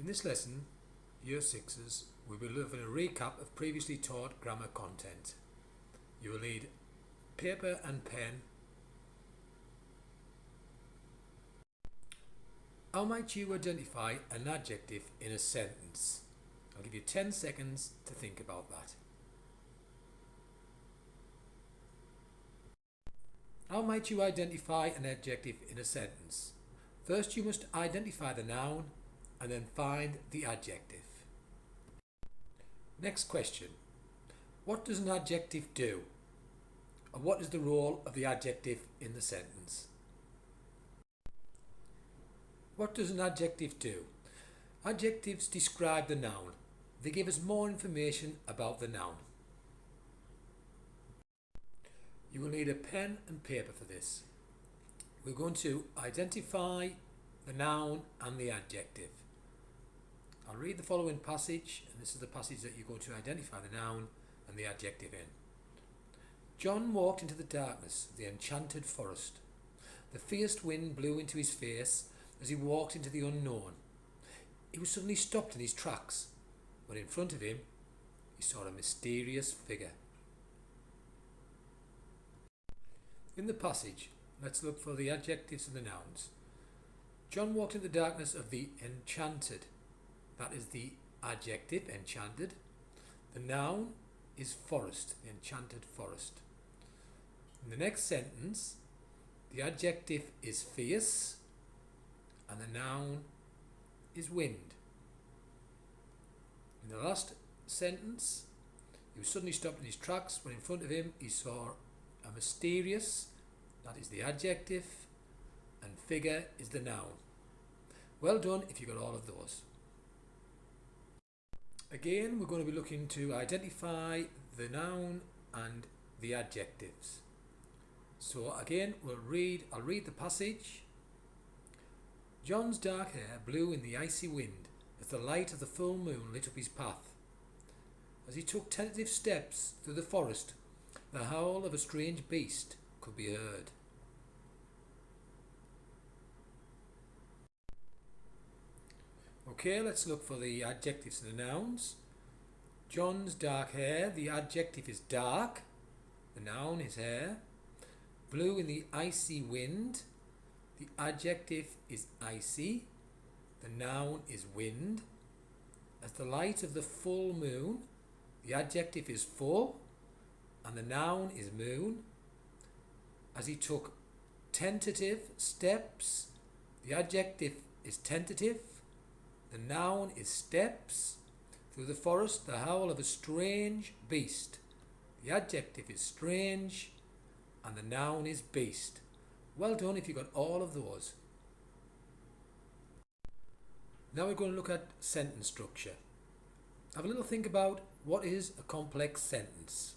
In this lesson, Year 6s, we will live in a recap of previously taught grammar content. You will need paper and pen. How might you identify an adjective in a sentence? I'll give you 10 seconds to think about that. How might you identify an adjective in a sentence? First, you must identify the noun and then find the adjective. Next question. What does an adjective do? And what is the role of the adjective in the sentence? What does an adjective do? Adjectives describe the noun. They give us more information about the noun. You will need a pen and paper for this. We're going to identify the noun and the adjective. I'll read the following passage, and this is the passage that you're going to identify the noun and the adjective in. John walked into the darkness of the enchanted forest. The fierce wind blew into his face as he walked into the unknown. He was suddenly stopped in his tracks when in front of him he saw a mysterious figure. In the passage, let's look for the adjectives and the nouns. John walked in the darkness of the enchanted. That is the adjective, enchanted. The noun is forest, the enchanted forest. In the next sentence, the adjective is fierce and the noun is wind. In the last sentence, he was suddenly stopped in his tracks when in front of him he saw a mysterious, that is the adjective, and figure is the noun. Well done if you got all of those. Again, we're going to be looking to identify the noun and the adjectives. So again, I'll read the passage. John's dark hair blew in the icy wind as the light of the full moon lit up his path. As he took tentative steps through the forest, the howl of a strange beast could be heard. Okay, let's look for the adjectives and the nouns. John's dark hair, the adjective is dark, the noun is hair. Blew in the icy wind, the adjective is icy, the noun is wind. As the light of the full moon, the adjective is full, and the noun is moon. As he took tentative steps, the adjective is tentative, the noun is steps. Through the forest, the howl of a strange beast. The adjective is strange, and the noun is beast. Well done if you got all of those. Now we're going to look at sentence structure. Have a little think about what is a complex sentence.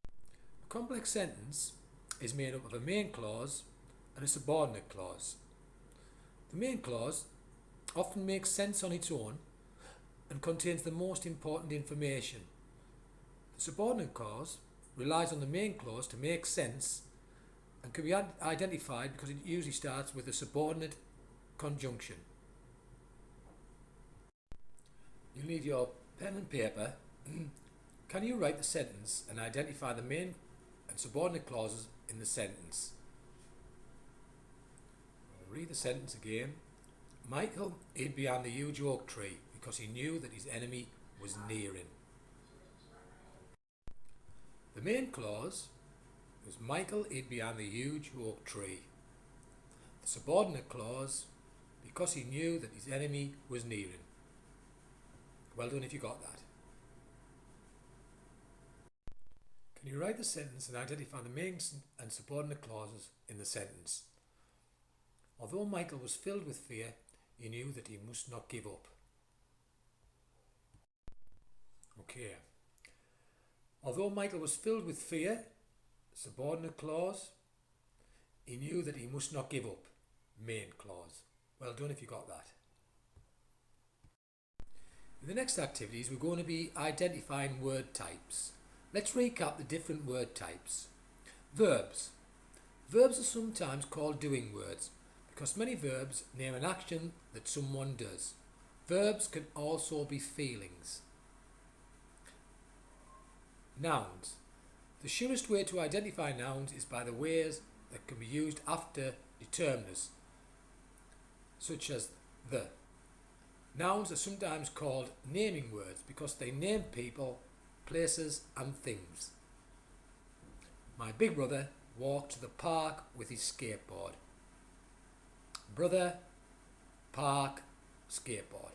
A complex sentence is made up of a main clause and a subordinate clause. The main clause often makes sense on its own and contains the most important information. The subordinate clause relies on the main clause to make sense and can be identified because it usually starts with a subordinate conjunction. You need your pen and paper. Can you write the sentence and identify the main and subordinate clauses in the sentence? I'll read the sentence again. Michael hid behind the huge oak tree because he knew that his enemy was near him. The main clause was Michael hid behind the huge oak tree. The subordinate clause, because he knew that his enemy was near him. Well done if you got that. Can you write the sentence and identify the main and subordinate clauses in the sentence? Although Michael was filled with fear, he knew that he must not give up. Okay. Although Michael was filled with fear, subordinate clause, he knew that he must not give up, main clause. Well done if you got that. In the next activities, we're going to be identifying word types. Let's recap the different word types. Verbs. Verbs are sometimes called doing words because many verbs name an action that someone does. Verbs can also be feelings. Nouns. The surest way to identify nouns is by the ways that can be used after determiners, such as the. Nouns are sometimes called naming words because they name people, places and things. My big brother walked to the park with his skateboard. Brother, park, skateboard.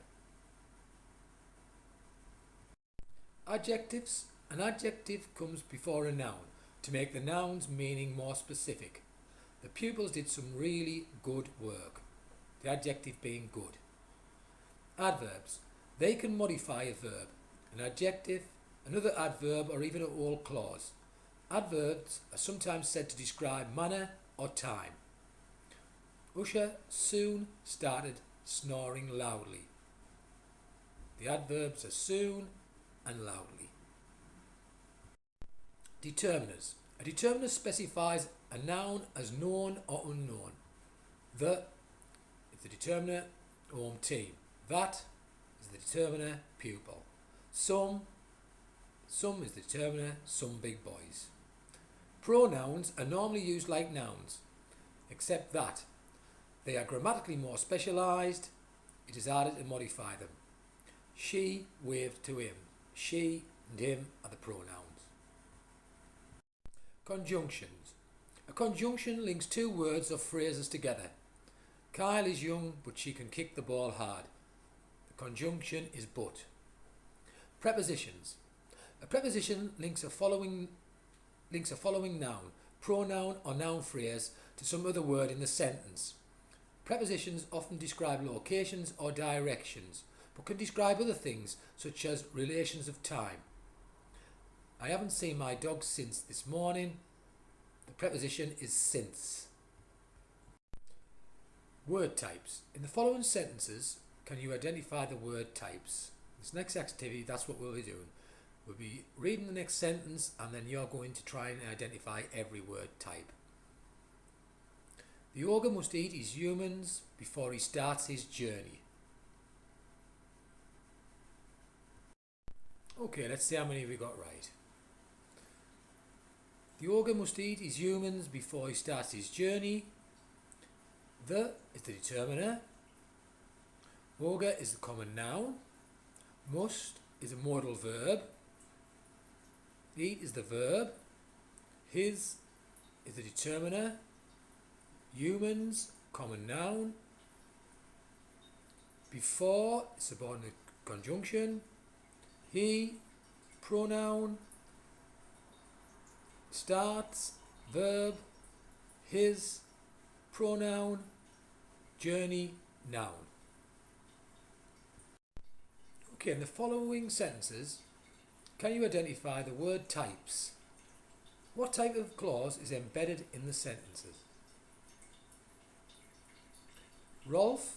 Adjectives. An adjective comes before a noun to make the noun's meaning more specific. The pupils did some really good work, the adjective being good. Adverbs. They can modify a verb, an adjective, another adverb or even a whole clause. Adverbs are sometimes said to describe manner or time. Usher soon started snoring loudly. The adverbs are soon and loudly. Determiners. A determiner specifies a noun as known or unknown. The is the determiner home team. That is the determiner pupil. Some is the determiner some big boys. Pronouns are normally used like nouns, except that they are grammatically more specialised. It is added to modify them. She waved to him. She and him are the pronouns. Conjunctions. A conjunction links two words or phrases together. Kyle is young, but she can kick the ball hard. The conjunction is but. Prepositions. A preposition links a following noun, pronoun or noun phrase to some other word in the sentence. Prepositions often describe locations or directions, but can describe other things such as relations of time. I haven't seen my dog since this morning. The preposition is since. Word types. In the following sentences, can you identify the word types? This next activity, that's what we'll be doing. We'll be reading the next sentence and then you're going to try and identify every word type. The ogre must eat his humans before he starts his journey. Okay, let's see how many we got right. The ogre must eat his humans before he starts his journey. The is the determiner. Ogre is the common noun. Must is a modal verb. Eat is the verb. His is the determiner. Humans, common noun. Before, subordinate conjunction. He, pronoun. Starts, verb. His, pronoun. Journey, noun. Okay, in the following sentences, can you identify the word types? What type of clause is embedded in the sentences? Rolf,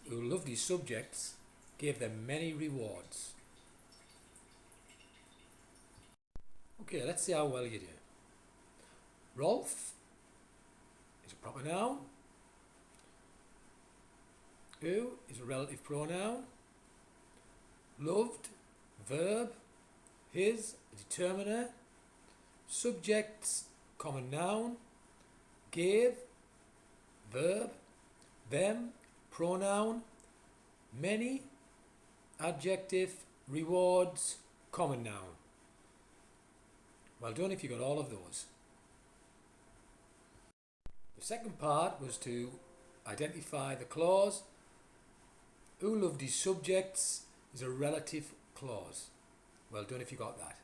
who loved his subjects, gave them many rewards. Okay, let's see how well you do. Rolf is a proper noun. Who is a relative pronoun. Loved, verb. His, a determiner. Subjects, common noun. Gave, verb. Them, pronoun. Many, adjective. Rewards, common noun. Well done if you got all of those. The second part was to identify the clause. Who loved his subjects is a relative clause. Well done if you got that.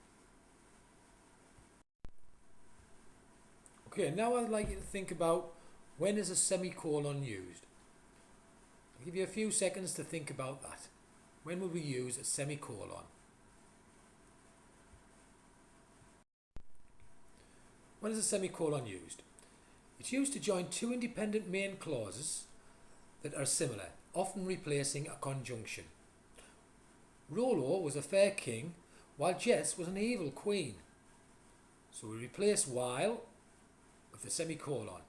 Okay, now I'd like you to think about when is a semicolon used. I'll give you a few seconds to think about that. When will we use a semicolon? When is a semicolon used? It's used to join two independent main clauses that are similar, often replacing a conjunction. Rollo was a fair king, while Jess was an evil queen. So we replace while with the semicolon.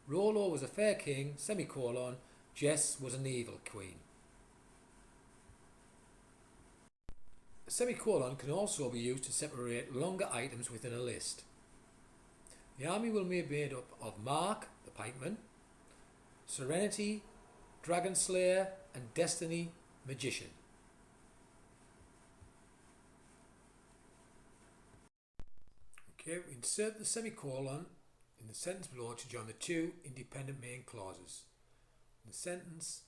Rollo was a fair king, semicolon. Jess was an evil queen. A semicolon can also be used to separate longer items within a list. The army will be made up of Mark, the pikeman, Serenity, Dragon Slayer, and Destiny, magician. Okay, we insert the semicolon in the sentence below to join the two independent main clauses. In the sentence,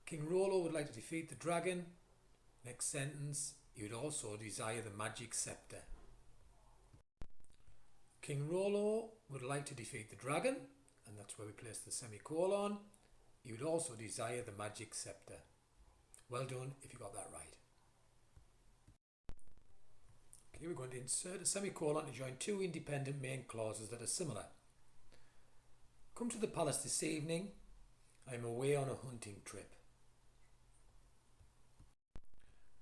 King Rollo would like to defeat the dragon. Next sentence, he would also desire the magic scepter. King Rollo would like to defeat the dragon, and that's where we place the semicolon. He would also desire the magic scepter. Well done if you got that right. Okay, we're going to insert a semicolon to join two independent main clauses that are similar. Come to the palace this evening. I'm away on a hunting trip.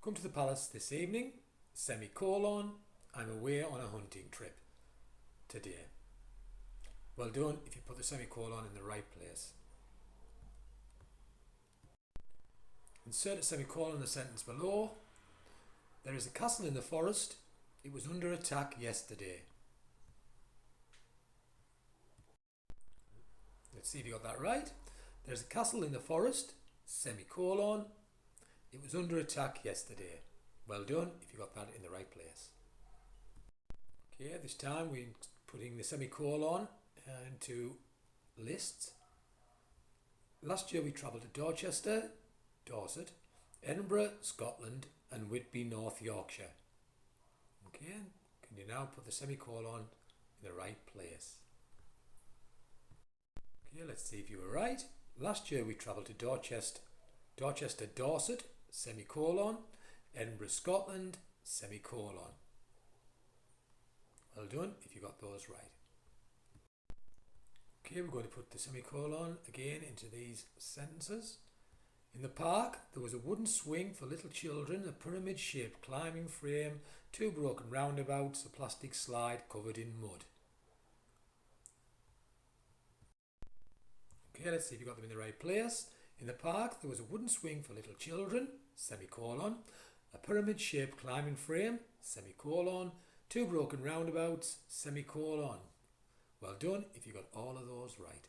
Come to the palace this evening, semicolon. I'm away on a hunting trip today. Well done if you put the semicolon in the right place. Insert a semicolon in the sentence below. There is a castle in the forest. It was under attack yesterday. Let's see if you got that right. There's a castle in the forest, semicolon. It was under attack yesterday. Well done if you got that in the right place. Okay, this time we're putting the semicolon into lists. Last year we travelled to Dorchester, Dorset, Edinburgh, Scotland, and Whitby, North Yorkshire. Okay, can you now put the semicolon in the right place? Okay, let's see if you were right. Last year we travelled to Dorchester, Dorset, semicolon, Edinburgh, Scotland, semicolon. Well done if you got those right. Okay, we're going to put the semicolon again into these sentences. In the park, there was a wooden swing for little children, a pyramid-shaped climbing frame, two broken roundabouts, a plastic slide covered in mud. Okay, let's see if you got them in the right place. In the park, there was a wooden swing for little children, semicolon, a pyramid-shaped climbing frame, semicolon, two broken roundabouts, semicolon. Well done if you got all of those right.